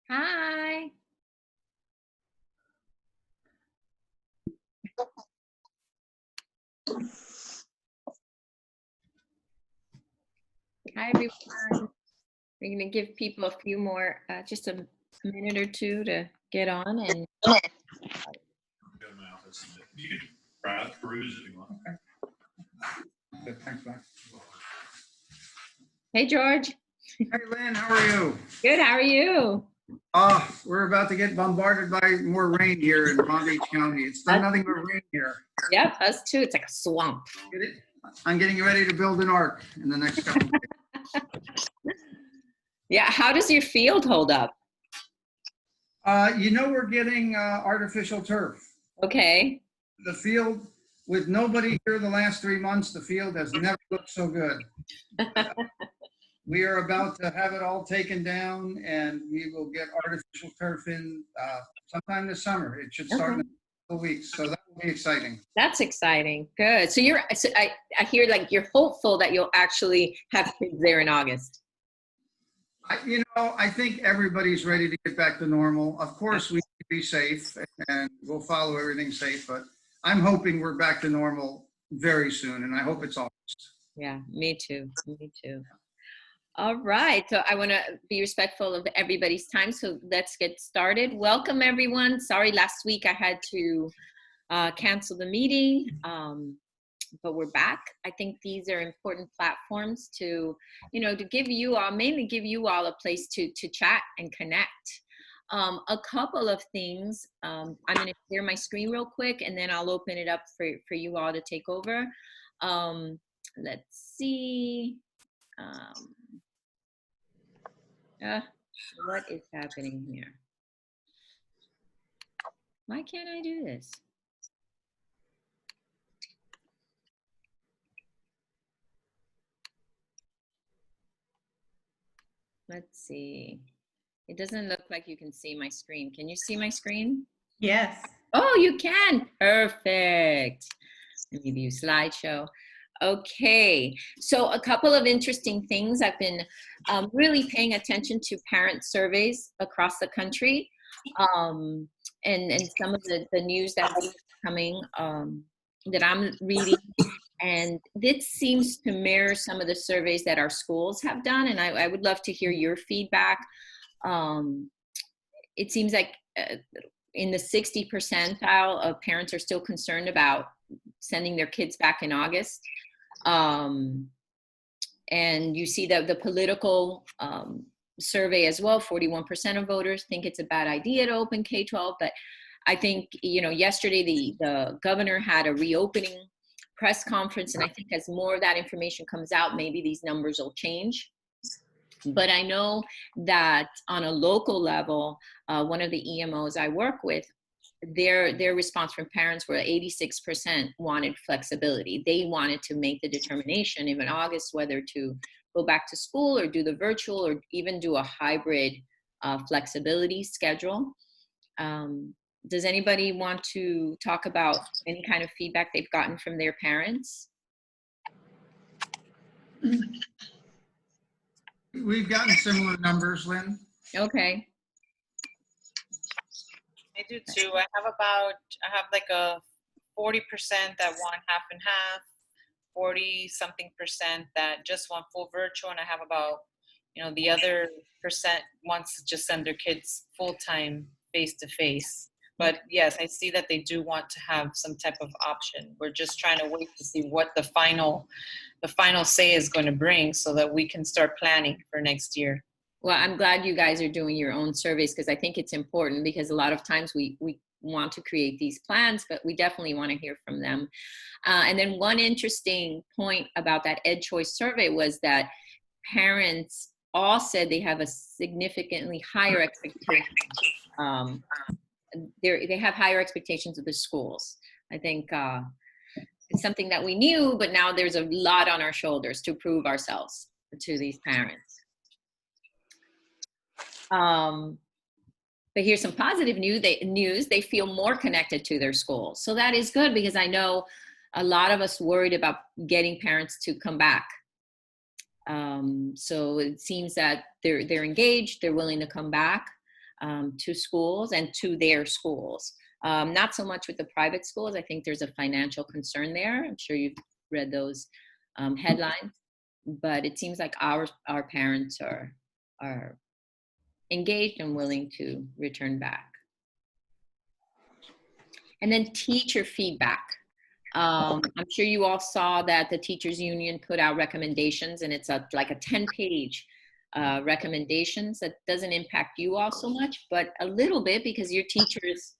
Hi. Hi, everyone. We're going to give people a few more, just a minute or two to get on. And Go to my office. You can browse, peruse if you want. Good, thanks, Matt. hey, George. Hey, Lynn, how are you? Good. How are you? We're about to get bombarded by more rain here in Palm Beach County. It's done nothing but rain here. Yep, us too. It's like a swamp. Get it? I'm getting ready to build an ark in the next couple of days. Yeah. How does your field hold up? We're getting artificial turf. Okay. The field, with nobody here the last 3 months, the field has never looked so good. We are about to have it all taken down, and we will get artificial turf in sometime this summer. It should start in a couple of weeks, so that will be exciting. That's exciting. Good. So I hear like you're hopeful that you'll actually have kids there in August. I think everybody's ready to get back to normal. Of course, we need to be safe, and we'll follow everything safe, but I'm hoping we're back to normal very soon, and I hope it's August. Yeah, me too. Me too. All right. So I want to be respectful of everybody's time. So let's get started. Welcome, everyone. Sorry, last week I had to cancel the meeting, but we're back. I think these are important platforms to give you all, mainly give you all a place to chat and connect. A couple of things. I'm going to share my screen real quick, and then I'll open it up for you all to take over. Let's see. What is happening here? Why can't I do this? Let's see. It doesn't look like you can see my screen. Can you see my screen? Yes. Oh, you can. Perfect. Let me view slideshow. Okay, so a couple of interesting things. I've been really paying attention to parent surveys across the country, and some of the news that's coming that I'm reading. And this seems to mirror some of the surveys that our schools have done, and I would love to hear your feedback. It seems like in the 60 percentile of parents are still concerned about sending their kids back in August. And you see that the political survey as well, 41% of voters think it's a bad idea to open K-12. But I think, yesterday the governor had a reopening press conference, and I think as more of that information comes out, maybe these numbers will change. But I know that on a local level, one of the EMOs I work with, their response from parents were 86% wanted flexibility. They wanted to make the determination in August whether to go back to school or do the virtual or even do a hybrid flexibility schedule. Does anybody want to talk about any kind of feedback they've gotten from their parents? We've gotten similar numbers, Lynn. Okay. I do too. I have like a 40% that want half and half, 40-something% that just want full virtual, and I have about, the other percent wants to just send their kids full-time face-to-face. But yes, I see that they do want to have some type of option. We're just trying to wait to see what the final say is going to bring so that we can start planning for next year. Well, I'm glad you guys are doing your own surveys because I think it's important because a lot of times we want to create these plans, but we definitely want to hear from them. And then one interesting point about that EdChoice survey was that parents all said they have a significantly higher expectation. They have higher expectations of the schools. I think it's something that we knew, but now there's a lot on our shoulders to prove ourselves to these parents. But here's some positive news. They feel more connected to their schools. So that is good because I know a lot of us worried about getting parents to come back. So it seems that they're engaged, they're willing to come back. to schools and to their schools. Not so much with the private schools. I think there's a financial concern there. I'm sure you've read those headlines, but it seems like our parents are engaged and willing to return back. And then teacher feedback. I'm sure you all saw that the teachers union put out recommendations, and it's like a 10-page recommendations that doesn't impact you all so much, but a little bit, because your teachers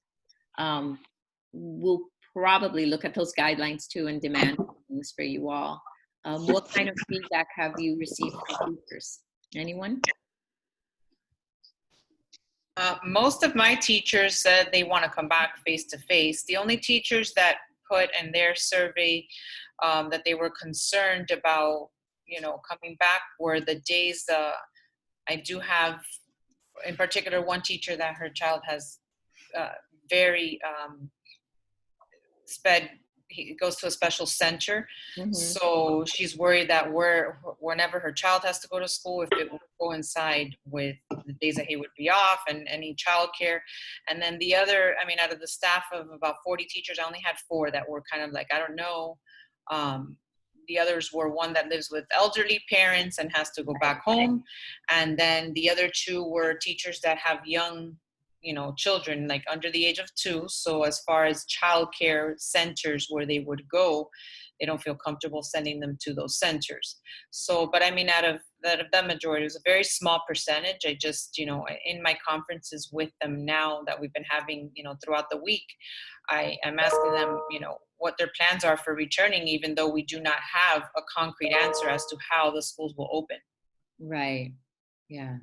will probably look at those guidelines too and demand things for you all. What kind of feedback have you received from teachers? Anyone? Most of my teachers said they want to come back face to face. The only teachers that put in their survey that they were concerned about, coming back were the days. I do have, in particular, one teacher that her child has very he goes to a special center. Mm-hmm. So she's worried that whenever her child has to go to school, if it will coincide with the days that he would be off and any childcare. And then the other, out of the staff of about 40 teachers, I only had 4 that were kind of like, I don't know. The others were one that lives with elderly parents and has to go back home. And then the other 2 were teachers that have young children like under the age of 2. So as far as childcare centers where they would go, they don't feel comfortable sending them to those centers. So, but out of that majority, it was a very small percentage. I just, in my conferences with them now that we've been having, throughout the week, I am asking them, what their plans are for returning, even though we do not have a concrete answer as to how the schools will open. Right. Yeah.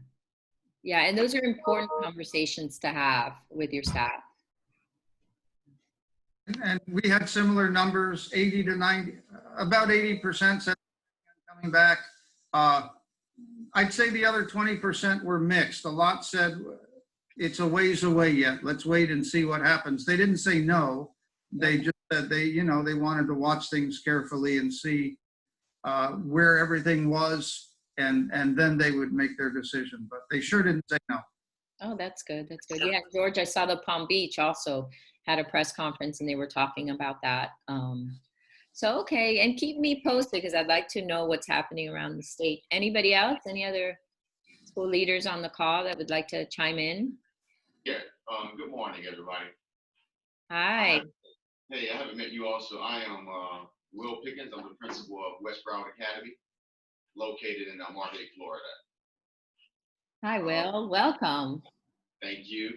Yeah, and those are important conversations to have with your staff. And we had similar numbers, 80 to 90, about 80% said coming back. I'd say the other 20% were mixed. A lot said it's a ways away yet. Let's wait and see what happens. They didn't say no. They just said they wanted to watch things carefully and see where everything was. And then they would make their decision, but they sure didn't say no. Oh, that's good. That's good. Yeah, George, I saw the Palm Beach also had a press conference and they were talking about that. So, okay. And keep me posted because I'd like to know what's happening around the state. Anybody else? Any other school leaders on the call that would like to chime in? Yeah. Good morning, everybody. Hi. Hey, I haven't met you all, so I am Will Pickens. I'm the principal of West Broward Academy, located in Margate, Florida. Hi, Will. Welcome. Thank you.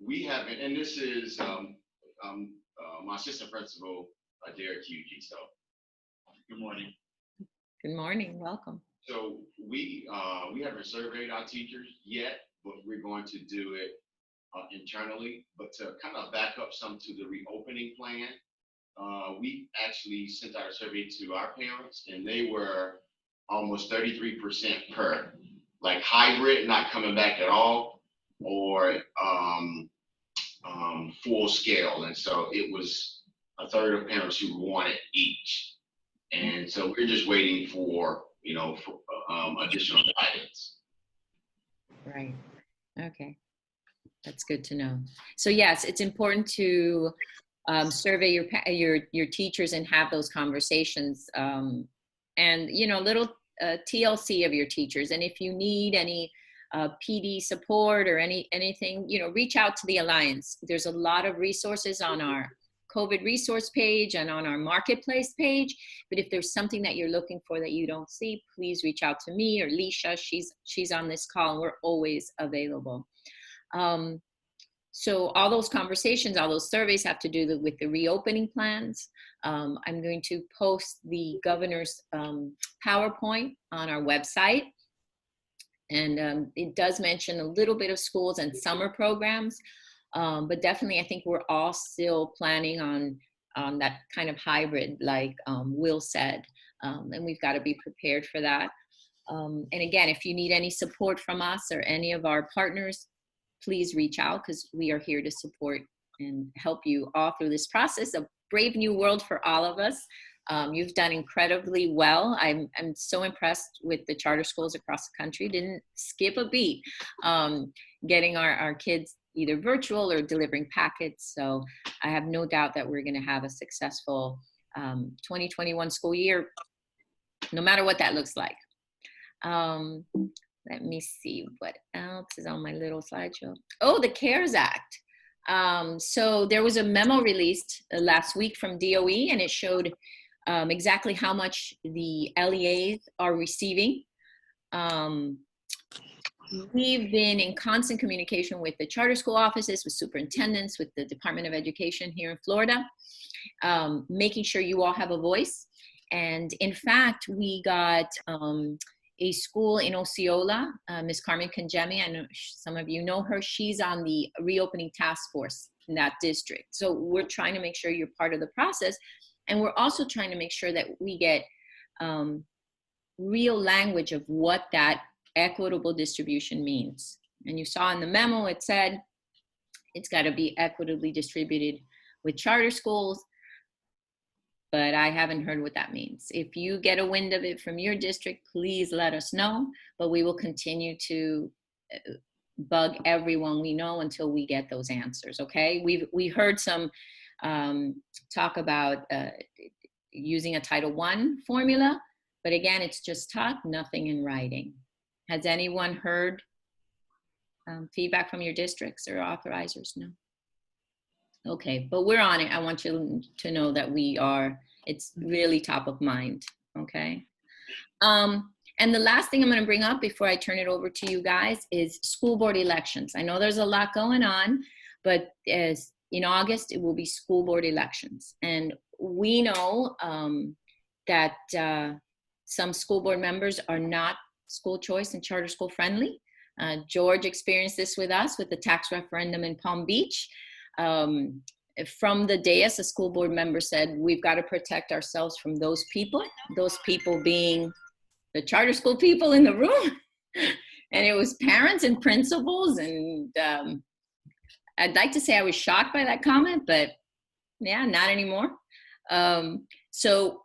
We haven't, and this is my assistant principal, adhere. So, good morning. Good morning. Welcome. So we haven't surveyed our teachers yet, but we're going to do it internally. But to kind of back up some to the reopening plan, we actually sent out a survey to our parents, and they were almost 33% per, like hybrid, not coming back at all, or full scale. And so it was a third of parents who wanted each. And so we're just waiting for, additional guidance. Right. Okay. That's good to know. So yes, it's important to survey your teachers and have those conversations. And little TLC of your teachers. And if you need any PD support or anything, reach out to the Alliance. There's a lot of resources on our COVID resource page and on our marketplace page. But if there's something that you're looking for that you don't see, please reach out to me or Leisha. She's on this call and we're always available. So all those conversations, all those surveys have to do with the reopening plans. I'm going to post the governor's PowerPoint on our website. And it does mention a little bit of schools and summer programs. But definitely, I think we're all still planning on that kind of hybrid, like Will said. And we've got to be prepared for that. And again, if you need any support from us or any of our partners, please reach out because we are here to support and help you all through this process. A brave new world for all of us. You've done incredibly well. I'm so impressed with the charter schools across the country. Didn't skip a beat getting our kids either virtual or delivering packets. So I have no doubt that we're going to have a successful 2021 school year, no matter what that looks like. Let me see what else is on my little slideshow. Oh, the CARES Act. So there was a memo released last week from DOE, and it showed exactly how much the LEAs are receiving. We've been in constant communication with the charter school offices, with superintendents, with the Department of Education here in Florida, making sure you all have a voice. And in fact, we got a school in Osceola, Ms. Carmen Conjemi, I know some of you know her. She's on the reopening task force in that district. So we're trying to make sure you're part of the process. And we're also trying to make sure that we get real language of what that equitable distribution means. And you saw in the memo, it said it's got to be equitably distributed with charter schools, but I haven't heard what that means. If you get a wind of it from your district, please let us know, but we will continue to bug everyone we know until we get those answers, okay? We heard some talk about using a Title I formula, but again, it's just talk, nothing in writing. Has anyone heard feedback from your districts or authorizers? No. Okay, but we're on it. I want you to know that it's really top of mind, okay? And the last thing I'm gonna bring up before I turn it over to you guys is school board elections. I know there's a lot going on, but as in August, it will be school board elections. And we know that some school board members are not school choice and charter school friendly. George experienced this with us with the tax referendum in Palm Beach. From the dais, a school board member said, we've got to protect ourselves from those people being the charter school people in the room. And it was parents and principals. And I'd like to say I was shocked by that comment, but yeah, not anymore. So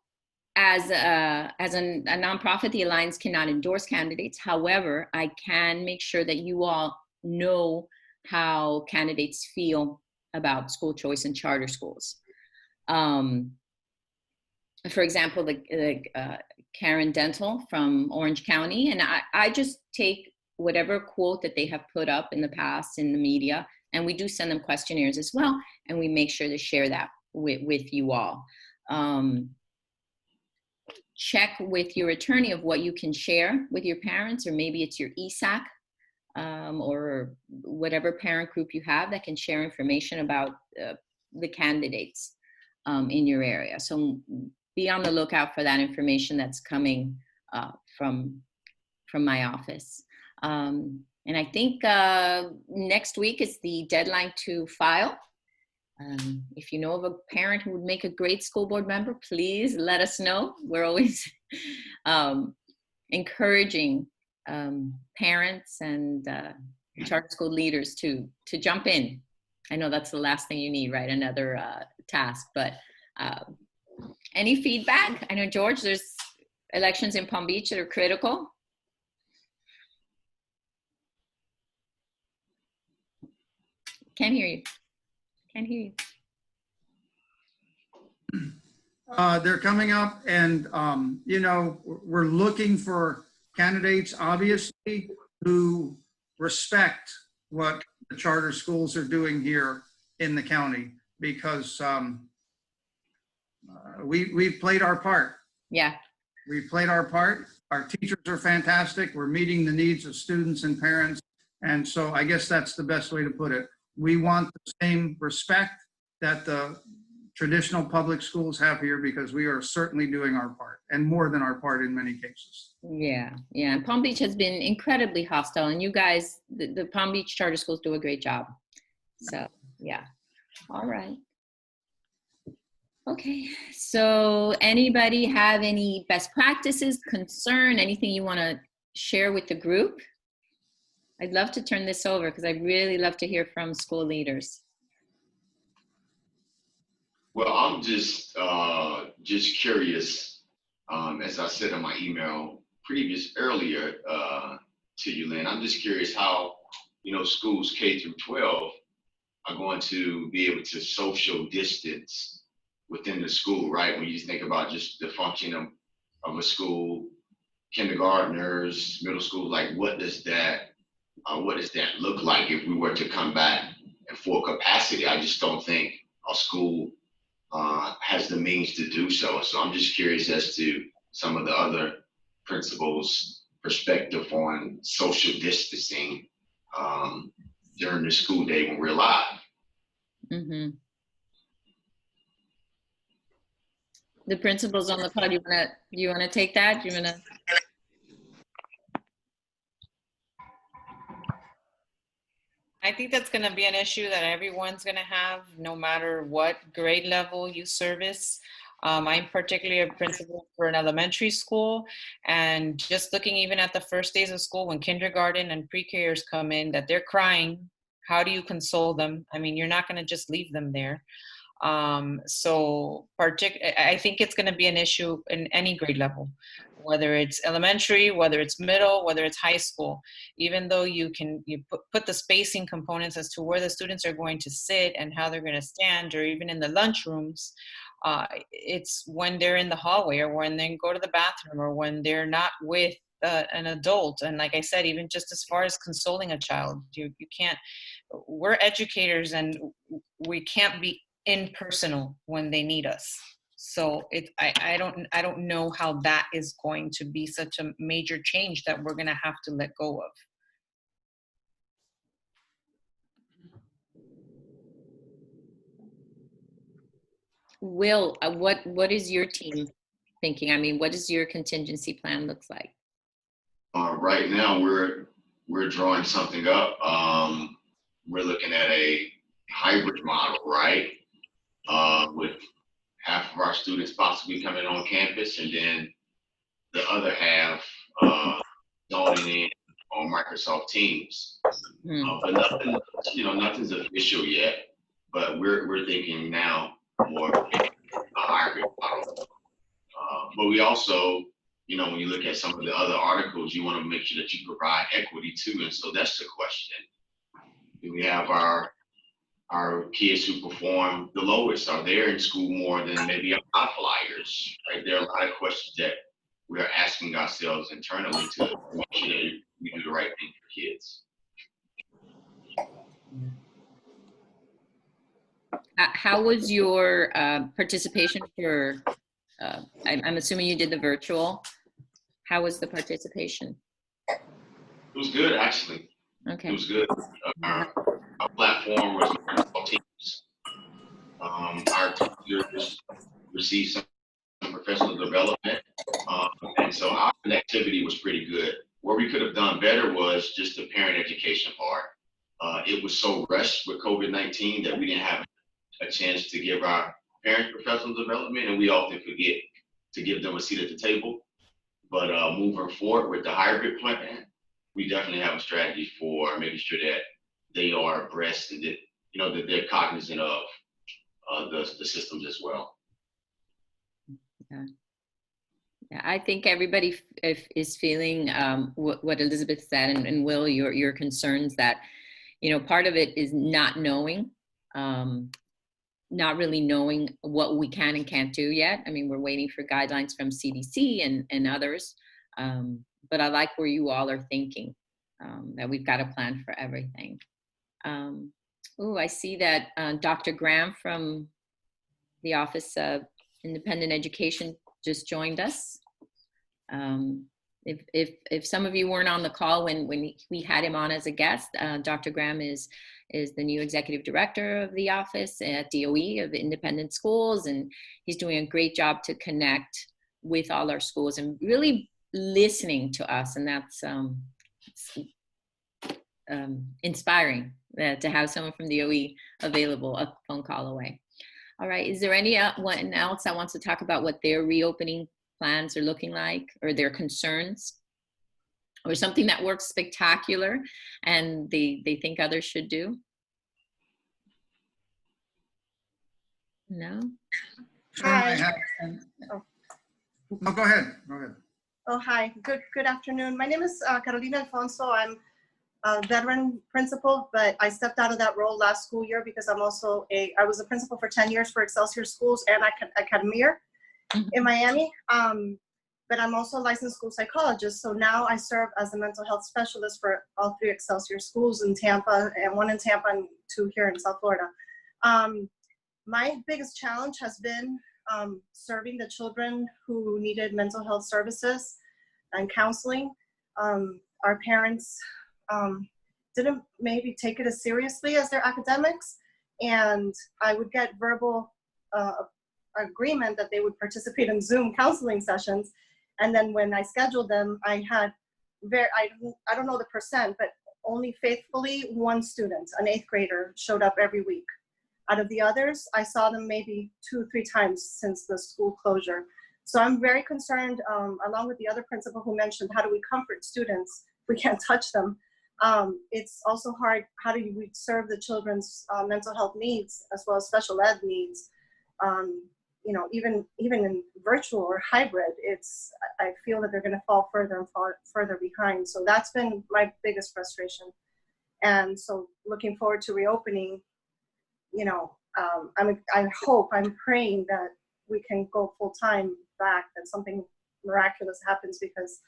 as a nonprofit, the Alliance cannot endorse candidates. However, I can make sure that you all know how candidates feel about school choice and charter schools. For example, the Karen Dental from Orange County, and I just take whatever quote that they have put up in the past in the media, and we do send them questionnaires as well, and we make sure to share that with you all. Check with your attorney of what you can share with your parents, or maybe it's your ESAC, or whatever parent group you have that can share information about the candidates in your area. So be on the lookout for that information that's coming from my office. And I think next week is the deadline to file. If you know of a parent who would make a great school board member, please let us know. We're always encouraging parents and charter school leaders to jump in. I know that's the last thing you need, right? Another task, but any feedback? I know, George, there's elections in Palm Beach that are critical. Can't hear you. Can't hear you. They're coming up, and you know, we're looking for candidates, obviously, who respect what the charter schools are doing here in the county, because we've played our part. Yeah. We've played our part. Our teachers are fantastic. We're meeting the needs of students and parents. And so I guess that's the best way to put it. We want the same respect that the traditional public schools have here, because we are certainly doing our part, and more than our part in many cases. Yeah, yeah. Palm Beach has been incredibly hostile, and you guys, the Palm Beach charter schools do a great job. So, yeah. All right. Okay, so anybody have any best practices, concern, anything you want to share with the group? I'd love to turn this over because I really love to hear from school leaders. Well, I'm just curious, as I said in my email earlier to you, Lynn, I'm just curious how, schools K through 12 are going to be able to social distance within the school, right? When you think about just the function of a school, kindergartners, middle school, like what does that look like if we were to come back in full capacity? I just don't think a school has the means to do so. So I'm just curious as to some of the other principals' perspective on social distancing um, during the school day when we're live. Mm-hmm. The principals on the pod, you wanna take that? You wanna? I think that's going to be an issue that everyone's going to have, no matter what grade level you service. I'm particularly a principal for an elementary school, and just looking even at the first days of school when kindergarten and pre-Kers come in, that they're crying. How do you console them? I mean, you're not going to just leave them there. I think it's going to be an issue in any grade level, whether it's elementary, whether it's middle, whether it's high school. Even though you put the spacing components as to where the students are going to sit and how they're going to stand, or even in the lunchrooms, it's when they're in the hallway or when they go to the bathroom or when they're not with an adult. And like I said, even just as far as consoling a child, you can't. We're educators, and we can't be impersonal when they need us. So I don't know how that is going to be such a major change that we're going to have to let go of. Will, what is your team thinking? I mean, what does your contingency plan looks like? Right now, we're drawing something up. We're looking at a hybrid model, right? With half of our students possibly coming on campus, and then the other half zoning in on Microsoft Teams. But nothing's official yet. But we're thinking now more of a hybrid model. But we also, when you look at some of the other articles, you want to make sure that you provide equity too. And so that's the question. Do we have our kids who perform the lowest? Are they in school more than maybe our outliers? Right? There are a lot of questions that we are asking ourselves internally to make sure that we do the right thing for kids. How was your participation for, I'm assuming you did the virtual. How was the participation? It was good, actually. Okay. It was good. Our platform was Microsoft Teams. Our teachers received some professional development. And so our connectivity was pretty good. Where we could have done better was just the parent education part. It was so rushed with COVID-19 that we didn't have a chance to give our parents professional development, and we often forget to give them a seat at the table. But moving forward with the hybrid plan, we definitely have a strategy for making sure that they are abreast and that that they're cognizant of the systems as well. Yeah. Yeah, I think everybody is feeling what Elizabeth said, and Will, your concerns that, part of it is not knowing, not really knowing what we can and can't do yet. I mean, we're waiting for guidelines from CDC and others, but I like where you all are thinking, that we've got a plan for everything. I see that Dr. Graham from the Office of Independent Education just joined us. If some of you weren't on the call when we had him on as a guest, Dr. Graham is the new executive director of the office at DOE of Independent Schools, and he's doing a great job to connect with all our schools and really listening to us, and that's inspiring to have someone from DOE available a phone call away. All right, is there anyone else that wants to talk about what their reopening plans are looking like, or their concerns, or something that works spectacular and they think others should do? No? I Hi. have, and, Oh. no, go ahead, go ahead. Oh, hi. Good afternoon. My name is Carolina Alfonso. I'm a veteran principal, but I stepped out of that role last school year because I was a principal for 10 years for Excelsior Schools and Academia in Miami. But I'm also a licensed school psychologist. So now I serve as a mental health specialist for all 3 Excelsior schools in Tampa, and 1 in Tampa and 2 here in South Florida. My biggest challenge has been serving the children who needed mental health services and counseling. Our parents didn't maybe take it as seriously as their academics, and I would get verbal agreement that they would participate in Zoom counseling sessions, and then when I scheduled them, I had I don't know the percent, but only faithfully 1 student, an 8th grader, showed up every week. Out of the others, I saw them maybe 2 or 3 times since the school closure. So I'm very concerned, along with the other principal who mentioned, how do we comfort students if we can't touch them? It's also hard, how do we serve the children's mental health needs as well as special ed needs? You know, even in virtual or hybrid, I feel that they're going to fall further and further behind. So that's been my biggest frustration. And so looking forward to reopening, you know, I'm praying that we can go full time back, that something miraculous happens, because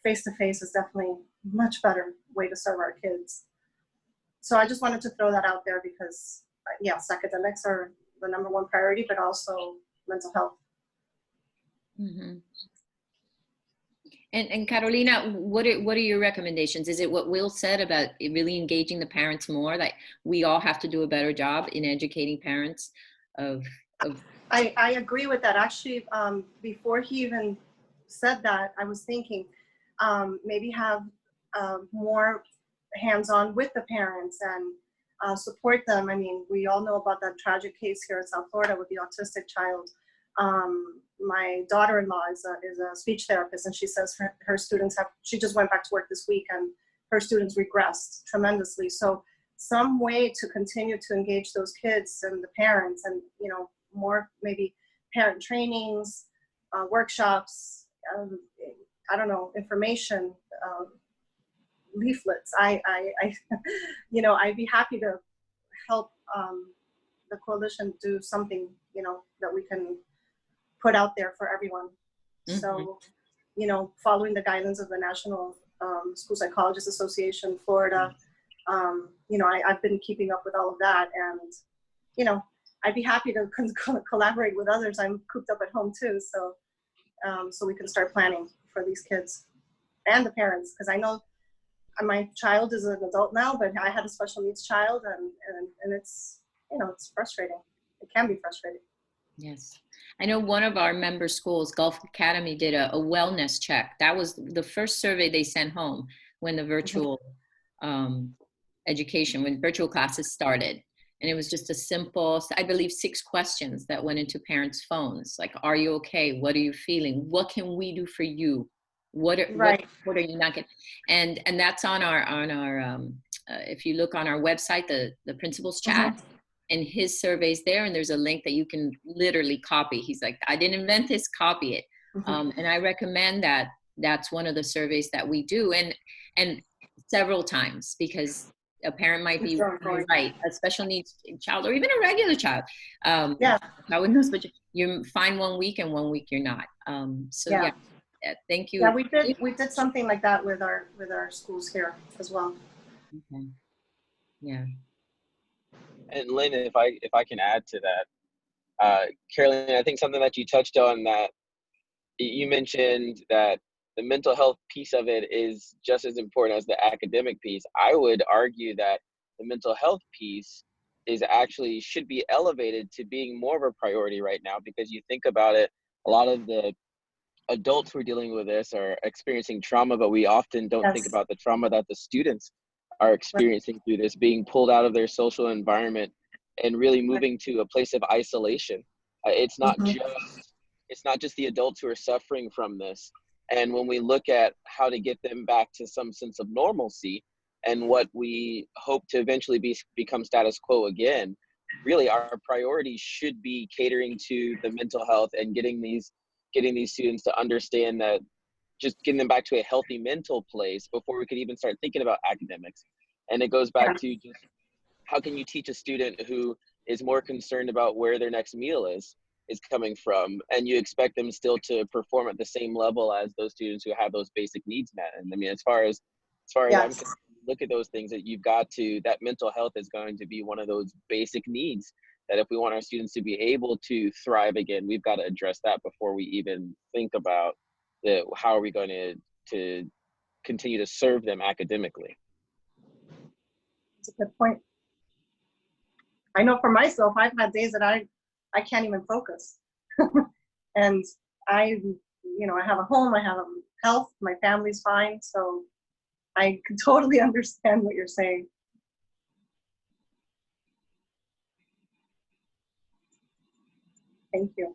face-to-face is definitely a much better way to serve our kids. So I just wanted to throw that out there because, yes, academics are the #1 priority, but also mental health. Mm-hmm. And Carolina, what are your recommendations? Is it what Will said about really engaging the parents more? Like, we all have to do a better job in educating parents of I agree with that. Actually, before he even said that, I was thinking maybe have more hands-on with the parents and support them. I mean, we all know about that tragic case here in South Florida with the autistic child. My daughter-in-law is a speech therapist, and she says her students she just went back to work this week, and her students regressed tremendously. So some way to continue to engage those kids and the parents, and, you know, more maybe parent trainings, workshops, I don't know, information, leaflets. I you know, I'd be happy to help the coalition do something, you know, that we can put out there for everyone. Mm-hmm. So, you know, following the guidelines of the National School Psychologists Association, Florida, you know, I've been keeping up with all of that, and, you know, I'd be happy to collaborate with others. I'm cooped up at home too, so so we can start planning for these kids and the parents, because I know my child is an adult now, but I had a special needs child, and it's, you know, it's frustrating. It can be frustrating. Yes. I know one of our member schools, Gulf Academy, did a wellness check. That was the first survey they sent home when the virtual education, when virtual classes started. And it was just a simple, I believe, 6 questions that went into parents' phones. Like, are you okay? What are you feeling? What can we do for you? What are you not getting? And that's on our if you look on our website, the principals chat, and his survey's there, and there's a link that you can literally copy. He's like, I didn't invent this, copy it. And I recommend that. That's one of the surveys that we do, and several times, because a parent might be right, a special needs child, or even a regular child. I wouldn't know, but you're fine 1 week, and 1 week you're not. So thank you. Yeah, we did something like that with our schools here as well. Okay. Yeah. And Lynn, if I can add to that, Carolyn, I think something that you touched on, that you mentioned that the mental health piece of it is just as important as the academic piece. I would argue that the mental health piece should be elevated to being more of a priority right now, because you think about it, a lot of the adults who are dealing with this are experiencing trauma, but we often don't think about the trauma that the students are experiencing through this, being pulled out of their social environment and really moving to a place of isolation. It's not just the adults who are suffering from this. And when we look at how to get them back to some sense of normalcy and what we hope to eventually become status quo again, really our priority should be catering to the mental health and getting these students to understand that, just getting them back to a healthy mental place before we could even start thinking about academics. And it goes back to just, how can you teach a student who is more concerned about where their next meal is coming from, and you expect them still to perform at the same level as those students who have those basic needs met? And I mean, as far as I'm Yes. concerned, look at those things that you've got to, that mental health is going to be one of those basic needs that if we want our students to be able to thrive again, we've got to address that before we even think about how are we going to continue to serve them academically. That's a good point. I know for myself, I've had days that I can't even focus. And I have a home, I have a health, my family's fine. So I can totally understand what you're saying. Thank you.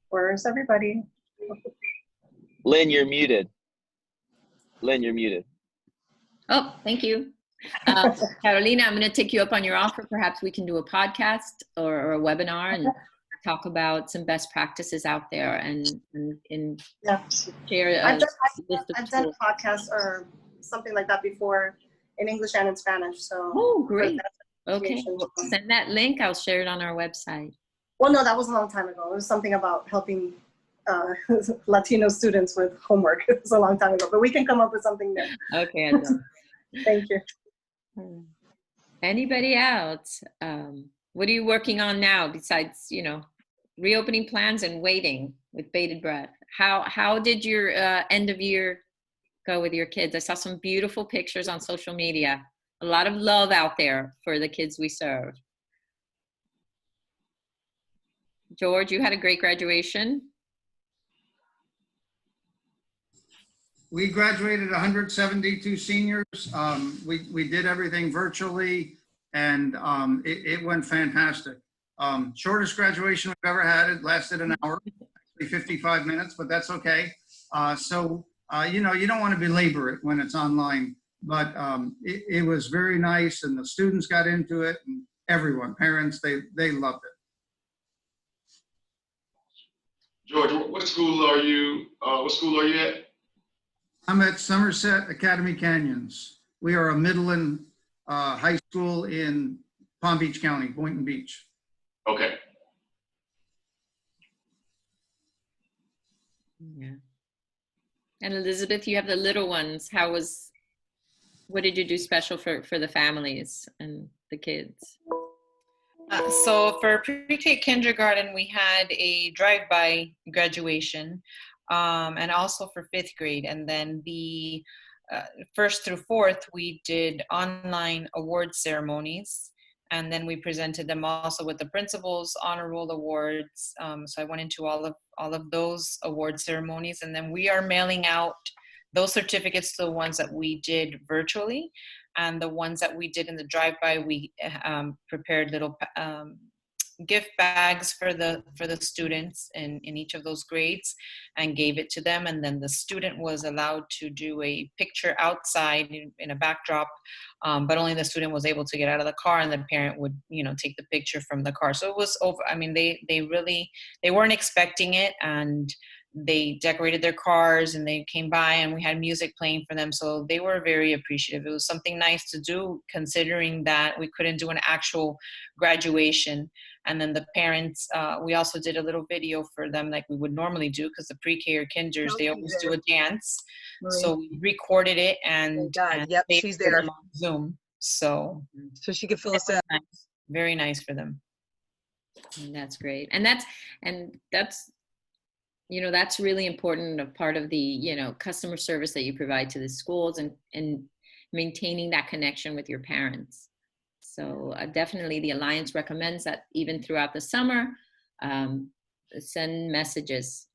Where's everybody? Lynn, you're muted. Lynn, you're muted. Oh, thank you. Carolina, I'm going to take you up on your offer. Perhaps we can do a podcast or a webinar and talk about some best practices out there and Yeah. share I've list done of a podcast or something like that before in English and in Spanish. So Oh, great. Okay, association. well, send that link. I'll share it on our website. Well, no, that was a long time ago. It was something about helping Latino students with homework. It was a long time ago, but we can come up with something new. Okay, I know. Thank you. Anybody else? What are you working on now besides, reopening plans and waiting with bated breath? How did your end of year go with your kids? I saw some beautiful pictures on social media. A lot of love out there for the kids we serve. George, you had a great graduation. We graduated 172 seniors. We did everything virtually, and it went fantastic. Shortest graduation we've ever had. It lasted an hour, 55 minutes, but that's okay. You don't want to belabor it when it's online, but it was very nice, and the students got into it, and everyone, parents, they loved it. George, what school are you at? I'm at Somerset Academy Canyons. We are a Midland high school in Palm Beach County, Boynton Beach. Okay. Yeah. And Elizabeth, you have the little ones. What did you do special for the families and the kids? So for pre-K kindergarten, we had a drive-by graduation, and also for 5th grade. And then the 1st through 4th, we did online award ceremonies. And then we presented them also with the principal's honor roll awards. So I went into all of those award ceremonies. And then we are mailing out those certificates to the ones that we did virtually. And the ones that we did in the drive-by, we prepared little gift bags for the students in each of those grades and gave it to them. And then the student was allowed to do a picture outside in a backdrop, but only the student was able to get out of the car, and the parent would, take the picture from the car. So it was over. I mean, they weren't expecting it, and they decorated their cars and they came by and we had music playing for them. So they were very appreciative. It was something nice to do, considering that we couldn't do an actual graduation. And then the parents, we also did a little video for them like we would normally do, because the pre-K or kinders, they always do a dance. Marie. So we recorded it and Yep, they she's put there. them on Zoom. So She could fill us in. nice. Very nice for them. And that's great. And that's that's really important, a part of the, customer service that you provide to the schools and maintaining that connection with your parents. So definitely the Alliance recommends that even throughout the summer, send messages.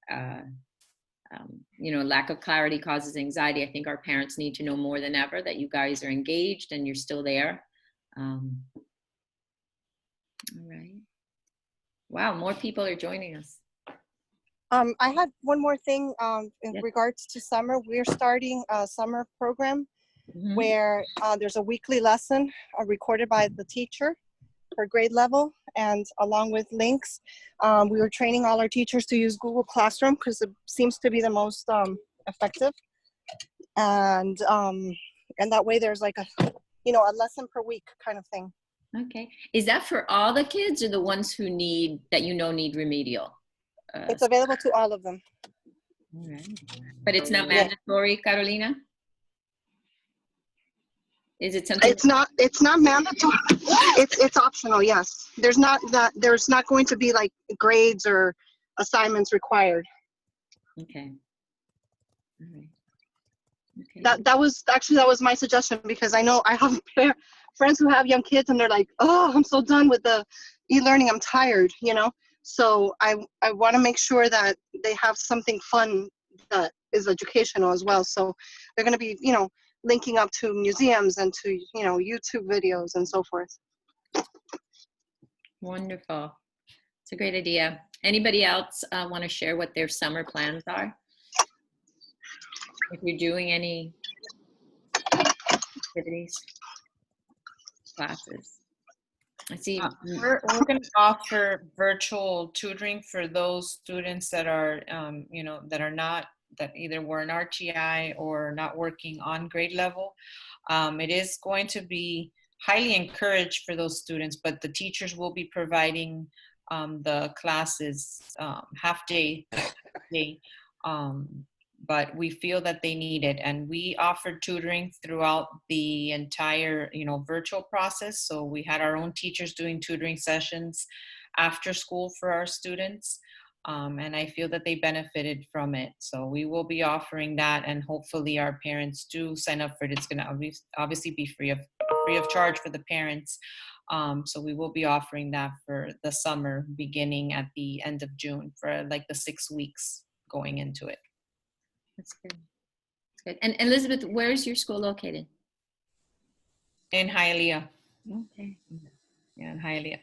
Lack of clarity causes anxiety. I think our parents need to know more than ever that you guys are engaged and you're still there. All right. Wow, more people are joining us. I had one more thing in Yes. regards to summer. We're starting a summer program Mhm. where there's a weekly lesson recorded by the teacher for grade level, and along with links. We were training all our teachers to use Google Classroom because it seems to be the most effective. And that way there's like a lesson per week kind of thing. Okay. Is that for all the kids or the ones who need remedial? It's available to all of them. All right. But it's not Yeah. mandatory, Carolina? Is it something? It's not mandatory. It's optional. Yes. There's not going to be like grades or assignments required. Okay. All right. Okay. That was my suggestion, because I know I have friends who have young kids and they're like, oh, I'm so done with the e-learning. I'm tired, So I want to make sure that they have something fun that is educational as well. So they're going to be, linking up to museums and to, YouTube videos and so forth. Wonderful. It's a great idea. Anybody else want to share what their summer plans are? If you're doing any activities, classes. I see. We're going to offer virtual tutoring for those students that are, that either were an RTI or not working on grade level. It is going to be highly encouraged for those students, but the teachers will be providing the classes half day. But we feel that they need it, and we offered tutoring throughout the entire virtual process. So we had our own teachers doing tutoring sessions after school for our students, and I feel that they benefited from it. So we will be offering that, and hopefully our parents do sign up for it. It's going to obviously be free of charge for the parents. So we will be offering that for the summer, beginning at the end of June, for like the 6 weeks going into it. That's good. That's good. And Elizabeth, where is your school located? In Hialeah. Okay. Yeah, in Hialeah.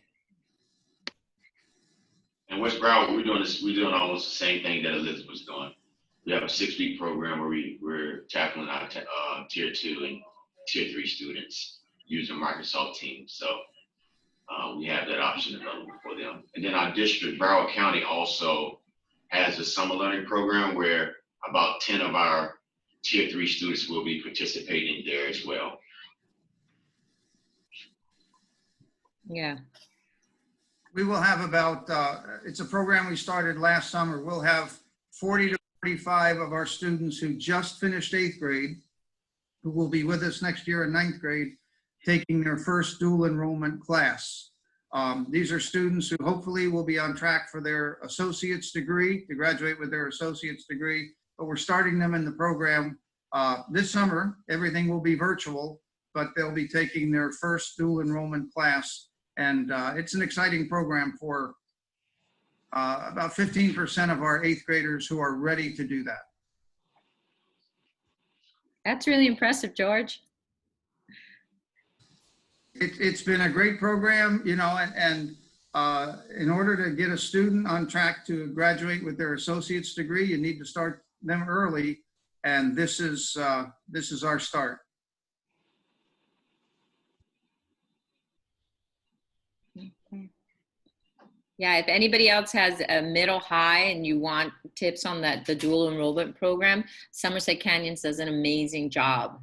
And West Broward, we're doing almost the same thing that Elizabeth was doing. We have a 6-week program where we're tackling our tier 2 and tier 3 students using Microsoft Teams. So we have that option available for them. And then our district, Broward County, also has a summer learning program where about 10 of our tier 3 students will be participating there as well. Yeah. We will have about, it's a program we started last summer. We'll have 40 to 45 of our students who just finished 8th grade, who will be with us next year in 9th grade, taking their first dual enrollment class. These are students who hopefully will be on track for their associate's degree, to graduate with their associate's degree, but we're starting them in the program this summer. Everything will be virtual, but they'll be taking their first dual enrollment class. And it's an exciting program for about 15% of our 8th graders who are ready to do that. That's really impressive, George. It's been a great program, and in order to get a student on track to graduate with their associate's degree, you need to start them early, and this is our start. Yeah, if anybody else has a middle high and you want tips on the dual enrollment program, Somerset Canyons does an amazing job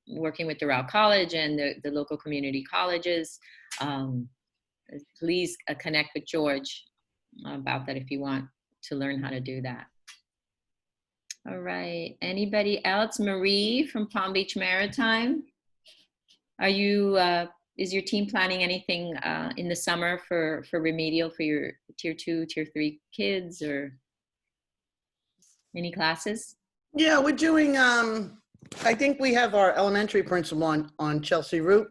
working with Doral College and the local community colleges. Please connect with George about that if you want to learn how to do that. All right, anybody else? Marie from Palm Beach Maritime. Are you, is your team planning anything in the summer for remedial for your tier 2, tier 3 kids, or any classes? Yeah, we're doing, I think we have our elementary principal on Chelsea Route,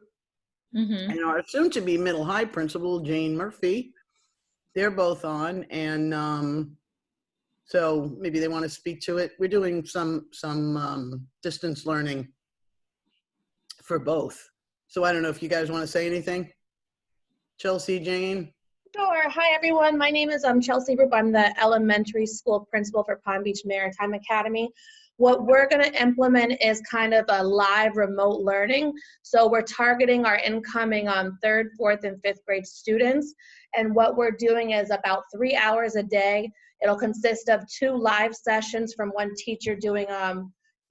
Mm-hmm. and our soon-to-be middle high principal, Jane Murphy. They're both on, and so maybe they want to speak to it. We're doing some distance learning for both. So I don't know if you guys want to say anything. Chelsea, Jane? Sure. Hi, everyone. My name is Chelsea Rupp. I'm the elementary school principal for Palm Beach Maritime Academy. What we're going to implement is kind of a live remote learning. So we're targeting our incoming 3rd, 4th, and 5th grade students. And what we're doing is about 3 hours a day. It'll consist of 2 live sessions from one teacher doing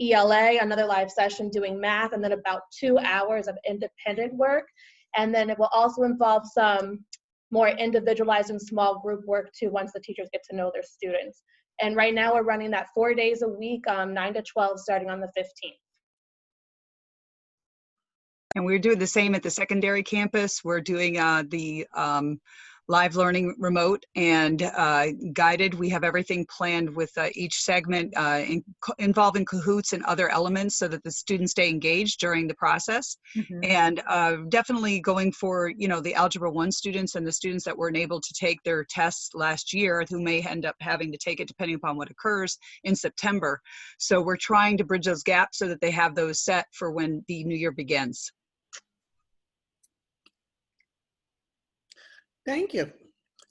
ELA, another live session doing math, and then about 2 hours of independent work. And then it will also involve some more individualized and small group work too once the teachers get to know their students. And right now we're running that 4 days a week, 9 to 12, starting on the 15th. And we're doing the same at the secondary campus. We're doing the live learning remote and guided. We have everything planned with each segment involving Kahoots and other elements so that the students stay engaged during the process. And definitely going for, you know, the Algebra 1 students and the students that weren't able to take their tests last year who may end up having to take it depending upon what occurs in September. So we're trying to bridge those gaps so that they have those set for when the new year begins. Thank you.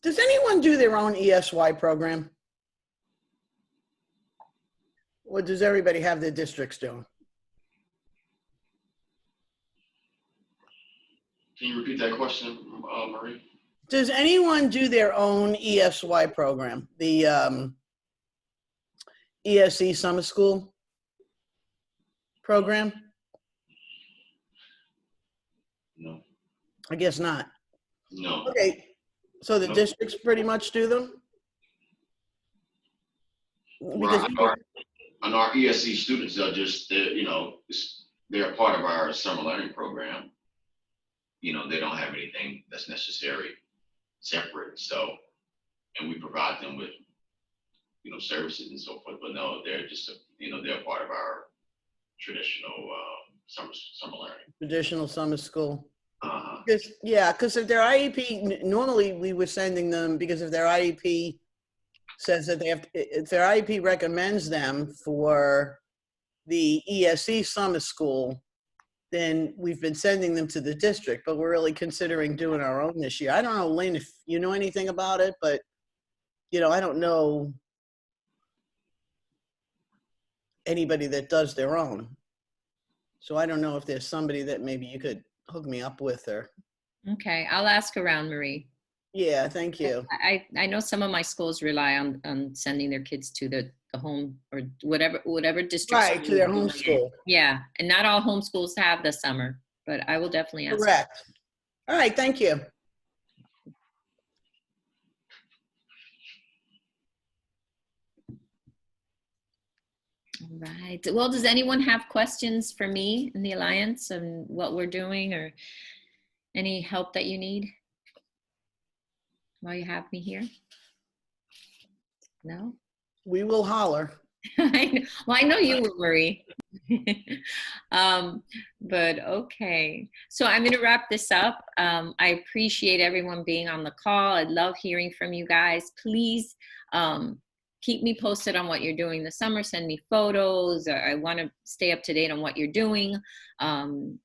Does anyone do their own ESY program? Or does everybody have their districts doing? Can you repeat that question, Marie? Does anyone do their own ESY program? The ESE summer school program? No. I guess not. No. Okay, so the No. districts pretty much do them? Because On our ESC students are just, you know, they're a part of our summer learning program. You know, they don't have anything that's necessary separate. So, and we provide them with, you know, services and so forth. But no, they're just, you know, they're part of our traditional summer learning. traditional summer school. Uh-huh. Because if their IEP, normally we were sending them, because if their IEP says that they have, if their IEP recommends them for the ESE summer school, then we've been sending them to the district, but we're really considering doing our own this year. I don't know, Lynn, if you know anything about it, but, you know, I don't know anybody that does their own. So I don't know if there's somebody that maybe you could hook me up with or. Okay, I'll ask around, Marie. Yeah, thank you. I know some of my schools rely on sending their kids to the home or whatever district. Right, to their home school. Yeah, and not all homeschools have the summer, but I will definitely ask. Correct. All right, thank you. All right. Well, does anyone have questions for me in the Alliance and what we're doing or any help that you need while you have me here? No? We will holler. Well, I know you will, Marie. But okay. So I'm going to wrap this up. I appreciate everyone being on the call. I love hearing from you guys. Please keep me posted on what you're doing this summer. Send me photos. I want to stay up to date on what you're doing. And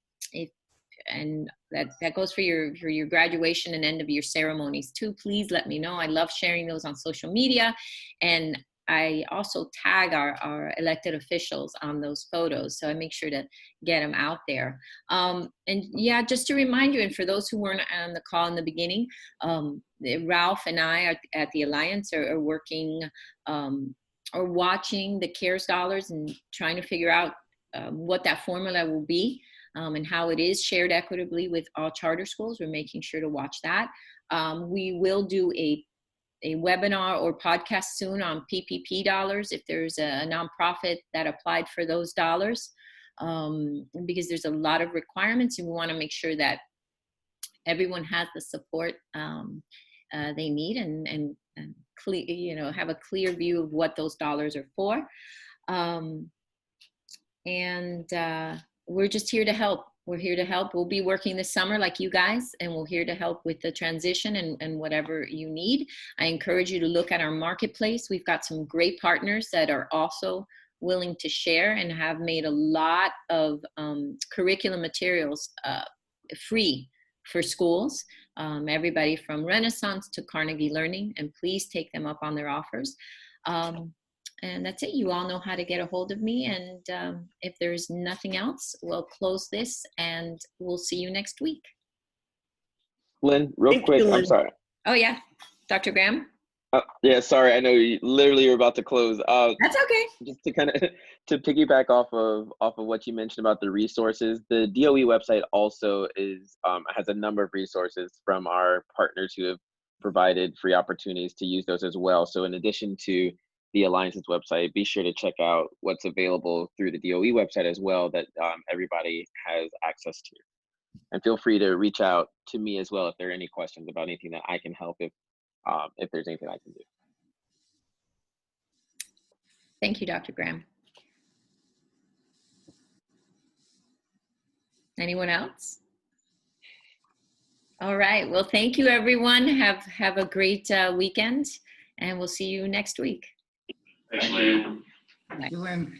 that goes for your graduation and end of year ceremonies too. Please let me know. I love sharing those on social media. And I also tag our elected officials on those photos. So I make sure to get them out there. And yeah, just to remind you, and for those who weren't on the call in the beginning, Ralph and I at the Alliance are working or watching the CARES dollars and trying to figure out what that formula will be and how it is shared equitably with all charter schools. We're making sure to watch that. We will do a webinar or podcast soon on PPP dollars if there's a nonprofit that applied for those dollars, because there's a lot of requirements and we want to make sure that everyone has the support they need and clear, you know, have a clear view of what those dollars are for. We're just here to help. We're here to help. We'll be working this summer like you guys, and we're here to help with the transition and whatever you need. I encourage you to look at our marketplace. We've got some great partners that are also willing to share and have made a lot of curriculum materials free for schools. everybody from Renaissance to Carnegie Learning, and please take them up on their offers. And that's it. You all know how to get a hold of me. And if there's nothing else, we'll close this and we'll see you next week. Lynn, real Thank quick, you, I'm Lynn. sorry. Oh, yeah. Dr. Graham? Yeah, sorry. I know you literally were about to close. That's okay. Just to kind of to piggyback off of what you mentioned about the resources, the DOE website also is has a number of resources from our partners who have provided free opportunities to use those as well. So in addition to the Alliance's website, be sure to check out what's available through the DOE website as well that everybody has access to. And feel free to reach out to me as well if there are any questions about anything that I can help if there's anything I can do. Thank you, Dr. Graham. Anyone else? All right. Well, thank you, everyone. Have a great weekend, and we'll see you next week. Thanks, Lynn. Thank you, Lynn.